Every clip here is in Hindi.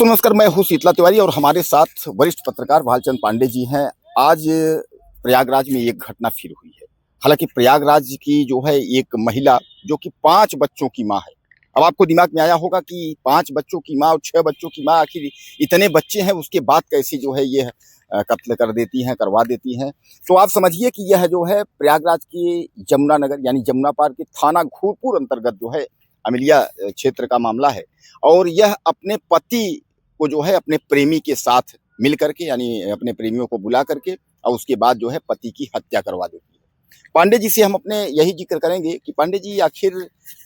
दोस्तों नमस्कार, मैं हूँ शीतला तिवारी और हमारे साथ वरिष्ठ पत्रकार भालचंद्र पांडे जी हैं। आज प्रयागराज में एक घटना फिर हुई है। हालांकि प्रयागराज की जो है एक महिला जो कि 5 बच्चों की माँ है। अब आपको दिमाग में आया होगा कि 5 बच्चों की माँ और 6 बच्चों की माँ, आखिर इतने बच्चे हैं उसके बाद कैसे जो है ये कत्ल कर देती हैं, करवा देती हैं। तो आप समझिए कि यह जो है प्रयागराज की जमुना नगर यानी जमुना पार के थाना घूरपुर अंतर्गत जो है अमिलिया क्षेत्र का मामला है। और यह अपने पति को जो है अपने प्रेमी के साथ मिल करके यानी अपने प्रेमियों को बुला करके और उसके बाद जो है पति की हत्या करवा देती है। पांडे जी से हम अपने यही जिक्र करेंगे कि पांडे जी आखिर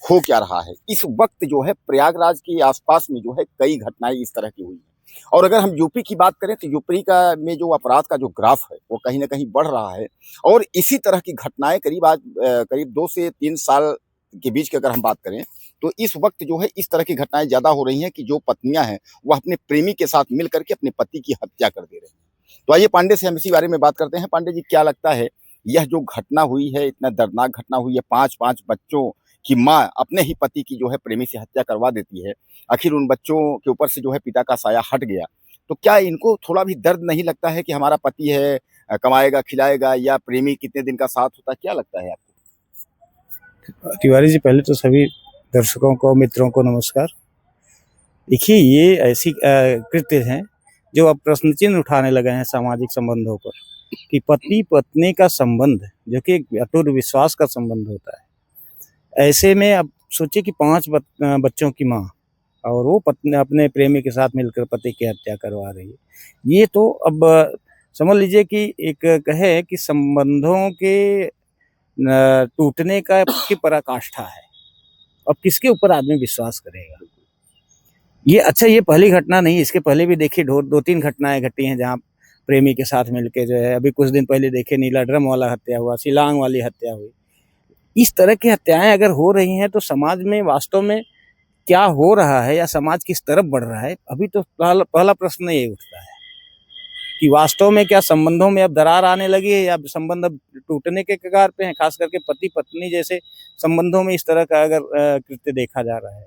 हो क्या रहा है इस वक्त जो है प्रयागराज के आसपास में जो है कई घटनाएं इस तरह की हुई हैं। और अगर हम यूपी की बात करें तो यूपी का में जो अपराध का जो ग्राफ है वो कहीं ना कहीं बढ़ रहा है। और इसी तरह की घटनाएं करीब 2 से 3 साल के बीच की अगर हम बात करें तो इस वक्त जो है इस तरह की घटनाएं ज्यादा हो रही हैं कि जो पत्नियां हैं वह अपने प्रेमी के साथ मिल करके अपने पति की हत्या कर दे रही हैं। तो आइए पांडे से हम इसी बारे में बात करते हैं। पांडे जी, क्या लगता है यह जो घटना हुई है, इतना दर्दनाक घटना हुई है, 5 बच्चों की माँ अपने ही पति की जो है प्रेमी से हत्या करवा देती है, आखिर उन बच्चों के ऊपर से जो है पिता का साया हट गया, तो क्या इनको थोड़ा भी दर्द नहीं लगता है कि हमारा पति है, कमाएगा खिलाएगा, या प्रेमी कितने दिन का साथ होता है? क्या लगता है आपको? तिवारी जी, पहले तो सभी दर्शकों को, मित्रों को नमस्कार। देखिए, ये ऐसी कृत्य हैं जो अब प्रश्न चिन्ह उठाने लगे हैं सामाजिक संबंधों पर, कि पति पत्नी का संबंध जो कि एक अटूट विश्वास का संबंध होता है। ऐसे में अब सोचिए कि 5 बच्चों की माँ और वो पत्नी अपने प्रेमी के साथ मिलकर पति की हत्या करवा रही है। ये तो अब समझ लीजिए कि एक कहे कि संबंधों के टूटने का की पराकाष्ठा है। अब किसके ऊपर आदमी विश्वास करेगा? ये पहली घटना नहीं, इसके पहले भी देखिए 2-3 घटनाएं घटी हैं जहां प्रेमी के साथ मिलके जो है, अभी कुछ दिन पहले देखे नीला ड्रम वाला हत्या हुआ, शिलांग वाली हत्या हुई। इस तरह की हत्याएं अगर हो रही हैं तो समाज में वास्तव में क्या हो रहा है या समाज किस तरफ बढ़ रहा है? अभी तो पहला प्रश्न ये उठता है कि वास्तव में क्या संबंधों में अब दरार आने लगी है या संबंध अब टूटने के कगार पे हैं। खास करके पति पत्नी जैसे संबंधों में इस तरह का अगर कृत्य देखा जा रहा है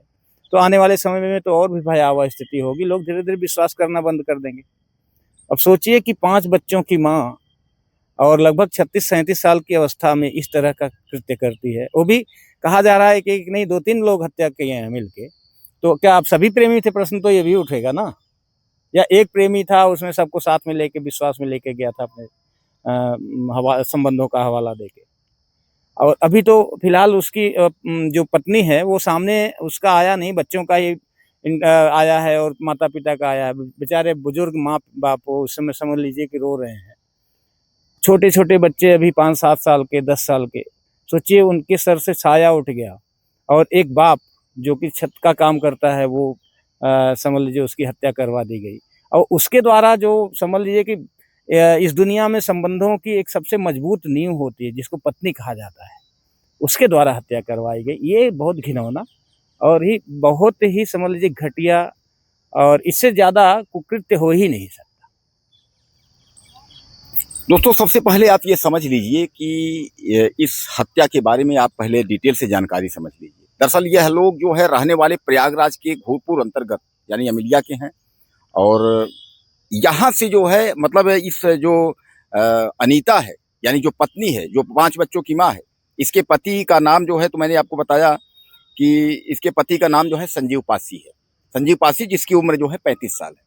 तो आने वाले समय में तो और भी भयावह स्थिति होगी। लोग धीरे धीरे विश्वास करना बंद कर देंगे। अब सोचिए कि 5 बच्चों की माँ और लगभग 36-37 साल की अवस्था में इस तरह का कृत्य करती है। वो भी कहा जा रहा है कि एक नहीं 2-3 लोग हत्या किए हैं मिलके। तो क्या आप सभी प्रेमी थे? प्रश्न तो ये भी उठेगा ना। या एक प्रेमी था, उसमें सबको साथ में लेके विश्वास में लेके गया था अपने संबंधों का हवाला देके। और अभी तो फिलहाल उसकी जो पत्नी है वो सामने उसका आया नहीं, बच्चों का ही आया है और माता पिता का आया है। बेचारे बुजुर्ग माँ बाप वो उस समय समझ लीजिए कि रो रहे हैं। छोटे छोटे बच्चे अभी 5-7 साल के, 10 साल के, सोचिए उनके सर से छाया उठ गया। और एक बाप जो कि छत का काम करता है वो समझ लीजिए उसकी हत्या करवा दी गई। और उसके द्वारा जो समझ लीजिए कि इस दुनिया में संबंधों की एक सबसे मजबूत नींव होती है जिसको पत्नी कहा जाता है, उसके द्वारा हत्या करवाई गई। ये बहुत घिनौना और ही बहुत ही समझ लीजिए घटिया, और इससे ज्यादा कुकृत्य हो ही नहीं सकता। दोस्तों सबसे पहले आप ये समझ लीजिए कि इस हत्या के बारे में आप पहले डिटेल से जानकारी समझ लीजिए। दरअसल यह लोग जो है रहने वाले प्रयागराज के घोरपुर अंतर्गत यानी अमिलिया के हैं। और यहाँ से जो है मतलब इस जो अनीता है यानी जो पत्नी है, जो 5 बच्चों की माँ है, इसके पति का नाम जो है, तो मैंने आपको बताया कि इसके पति का नाम जो है संजीव पासी है। संजीव पासी, जिसकी उम्र जो है 35 साल है।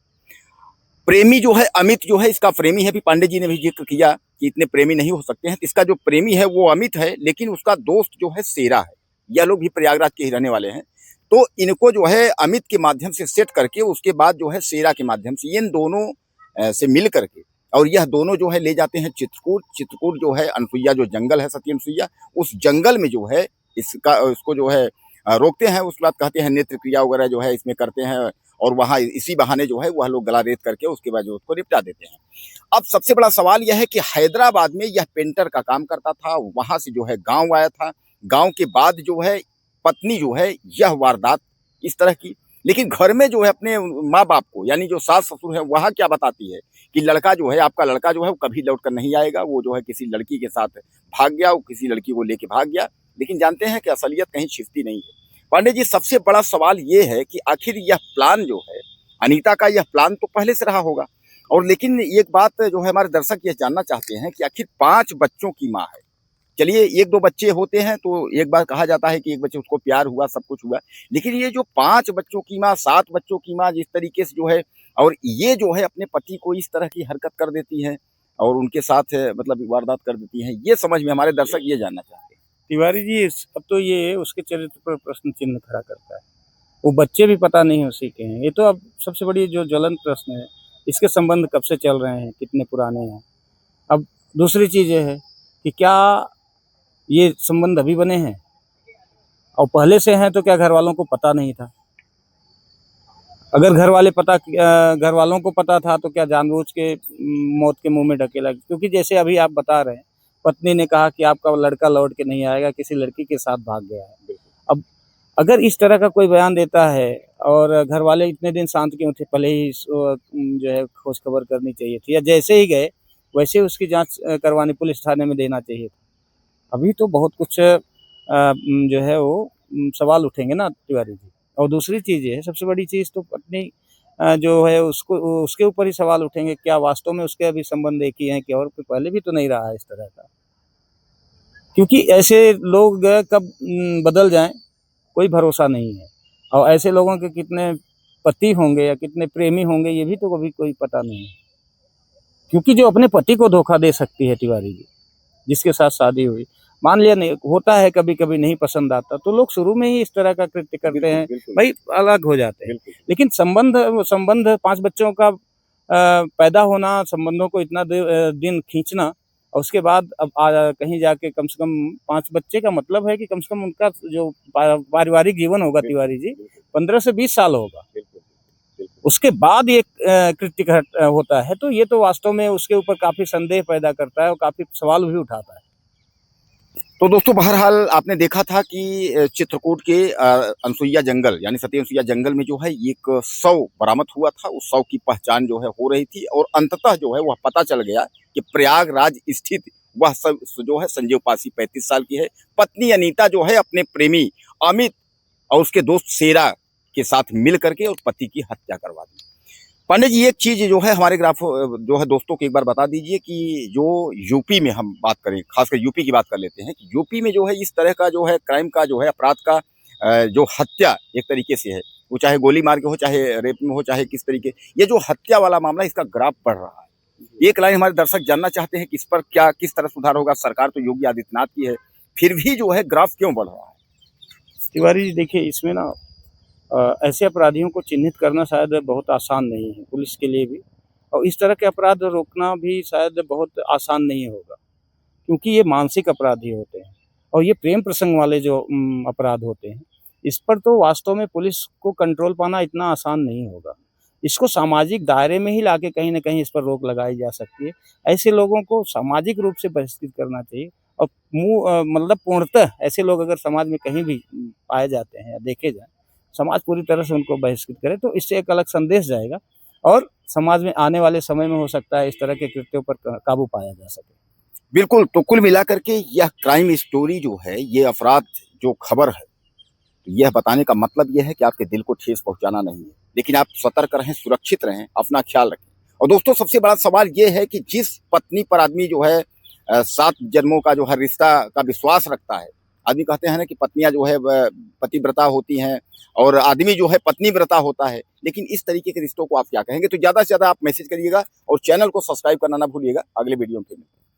प्रेमी जो है अमित जो है इसका प्रेमी है। भी पांडे जी ने भी जिक्र किया कि इतने प्रेमी नहीं हो सकते हैं। इसका जो प्रेमी है वो अमित है, लेकिन उसका दोस्त जो है शेरा है। यह लोग भी प्रयागराज के ही रहने वाले हैं। तो इनको जो है अमित के माध्यम से सेट करके उसके बाद जो है शेरा के माध्यम से इन दोनों से मिल करके, और यह दोनों जो है ले जाते हैं चित्रकूट जो है अनसुईया जो जंगल है, सती अनसुईया, उस जंगल में जो है इसको जो है रोकते हैं। उसके बाद कहते हैं नेत्र क्रिया वगैरह जो है इसमें करते हैं, और वहाँ इसी बहाने जो है वह लोग गला रेत करके उसके बाद जो उसको निपटा देते हैं। अब सबसे बड़ा सवाल यह है कि हैदराबाद में यह पेंटर का काम करता था, वहां से जो है गांव आया था। गांव के बाद जो है पत्नी जो है यह वारदात इस तरह की, लेकिन घर में जो है अपने माँ बाप को यानी जो सास ससुर है वहाँ क्या बताती है कि लड़का जो है, आपका लड़का जो है वो कभी लौट कर नहीं आएगा। वो जो है किसी लड़की के साथ भाग गया, वो किसी लड़की को लेके भाग गया। लेकिन जानते हैं कि असलियत कहीं छिपती नहीं है। पांडे जी, सबसे बड़ा सवाल ये है कि आखिर यह प्लान जो है अनीता का यह प्लान तो पहले से रहा होगा। और लेकिन एक बात जो है हमारे दर्शक ये जानना चाहते हैं कि आखिर 5 बच्चों की माँ है। चलिए 1-2 बच्चे होते हैं तो एक बार कहा जाता है कि एक बच्चे उसको प्यार हुआ, सब कुछ हुआ। लेकिन ये जो 5 बच्चों की माँ, 7 बच्चों की माँ जिस तरीके से जो है, और ये जो है अपने पति को इस तरह की हरकत कर देती हैं और उनके साथ मतलब वारदात कर देती हैं, ये समझ में हमारे दर्शक ये जानना चाहते हैं। तिवारी जी, अब तो ये उसके चरित्र पर प्रश्न चिन्ह खड़ा करता है। वो बच्चे भी पता नहीं उसी के हैं। ये तो अब सबसे बड़ी जो ज्वलंत प्रश्न है, इसके संबंध कब से चल रहे हैं, कितने पुराने हैं। अब दूसरी चीज़ ये है कि क्या ये संबंध अभी बने हैं और पहले से हैं, तो क्या घर वालों को पता नहीं था? अगर घर वालों को पता था तो क्या जानबूझ के मौत के मुंह में ढकेला? क्योंकि जैसे अभी आप बता रहे हैं, पत्नी ने कहा कि आपका लड़का लौट के नहीं आएगा, किसी लड़की के साथ भाग गया है। अब अगर इस तरह का कोई बयान देता है और घर वाले इतने दिन शांत क्यों थे? पहले ही जो है खोज खबर करनी चाहिए थी, या जैसे ही गए वैसे उसकी जांच करवानी पुलिस थाने में देना चाहिए था। अभी तो बहुत कुछ जो है वो सवाल उठेंगे ना तिवारी जी। और दूसरी चीज़ ये है, सबसे बड़ी चीज़ तो पत्नी जो है उसको उसके ऊपर ही सवाल उठेंगे, क्या वास्तव में उसके अभी संबंध एक ही हैं कि और पहले भी तो नहीं रहा है इस तरह का? क्योंकि ऐसे लोग कब बदल जाएँ, कोई भरोसा नहीं है। और ऐसे लोगों के कितने पति होंगे या कितने प्रेमी होंगे, ये भी तो कभी कोई पता नहीं है। क्योंकि जो अपने पति को धोखा दे सकती है तिवारी जी, जिसके साथ शादी हुई, मान लिया नहीं होता है, कभी-कभी नहीं पसंद आता, तो लोग शुरू में ही इस तरह का कृत्य करते हैं, भाई अलग हो जाते हैं। लेकिन संबंध 5 बच्चों का पैदा होना, संबंधों को इतना दिन खींचना और उसके बाद अब कहीं जाके कम से कम 5 बच्चे का मतलब है कि कम से कम उनका जो पारिवारिक जीवन होगा तिवारी जी, 15 से 20 साल होगा। उसके बाद ये कृत्य होता है, तो ये तो वास्तव में उसके ऊपर काफ़ी संदेह पैदा करता है और काफ़ी सवाल भी उठाता है। तो दोस्तों बहरहाल आपने देखा था कि चित्रकूट के अनसुईया जंगल यानी सती अनसुईया जंगल में जो है एक शव बरामद हुआ था। उस शव की पहचान जो है हो रही थी और अंततः जो है वह पता चल गया कि प्रयागराज स्थित वह सब जो है संजीव पासी 35 साल की है। पत्नी अनीता जो है अपने प्रेमी अमित और उसके दोस्त शेरा के साथ मिल करके और पति की हत्या करवा दी। पांडे जी एक चीज जो है हमारे जो है दोस्तों को एक बार बता दीजिए कि जो यूपी में हम बात करें, खासकर यूपी की बात कर लेते हैं कि यूपी में जो है इस तरह का जो है क्राइम का जो है अपराध का जो हत्या एक तरीके से है, वो चाहे गोली मार के हो, चाहे रेप में हो, चाहे किस तरीके, ये जो हत्या वाला मामला इसका ग्राफ बढ़ रहा है। एक लाइन हमारे दर्शक जानना चाहते हैं कि इस पर क्या किस तरह सुधार होगा। सरकार तो योगी आदित्यनाथ की है, फिर भी जो है ग्राफ क्यों बढ़ रहा है? तिवारी जी देखिए, इसमें ना ऐसे अपराधियों को चिन्हित करना शायद बहुत आसान नहीं है पुलिस के लिए भी, और इस तरह के अपराध रोकना भी शायद बहुत आसान नहीं होगा, क्योंकि ये मानसिक अपराधी होते हैं और ये प्रेम प्रसंग वाले जो अपराध होते हैं, इस पर तो वास्तव में पुलिस को कंट्रोल पाना इतना आसान नहीं होगा। इसको सामाजिक दायरे में ही लाके कहीं न कहीं इस पर रोक लगाई जा सकती है। ऐसे लोगों को सामाजिक रूप से बहिष्कृत करना चाहिए और मतलब पूर्णतः ऐसे लोग अगर समाज में कहीं भी पाए जाते हैं या देखे जाएँ, समाज पूरी तरह से उनको बहिष्कृत करे, तो इससे एक अलग संदेश जाएगा और समाज में आने वाले समय में हो सकता है इस तरह के कृत्यों पर काबू पाया जा सके। बिल्कुल, तो कुल मिलाकर के यह क्राइम स्टोरी जो है, ये अपराध जो खबर है, यह बताने का मतलब यह है कि आपके दिल को ठेस पहुंचाना नहीं है, लेकिन आप सतर्क रहें, सुरक्षित रहें, अपना ख्याल रखें। और दोस्तों सबसे बड़ा सवाल यह है कि जिस पत्नी पर आदमी जो है 7 जन्मों का जो है रिश्ता का विश्वास रखता है, आदमी कहते हैं ना कि पत्नियां जो है पतिव्रता होती हैं और आदमी जो है पत्नी व्रता होता है, लेकिन इस तरीके के रिश्तों को आप क्या कहेंगे? तो ज़्यादा से ज़्यादा आप मैसेज करिएगा और चैनल को सब्सक्राइब करना ना भूलिएगा। अगले वीडियो में फिर मिलते हैं।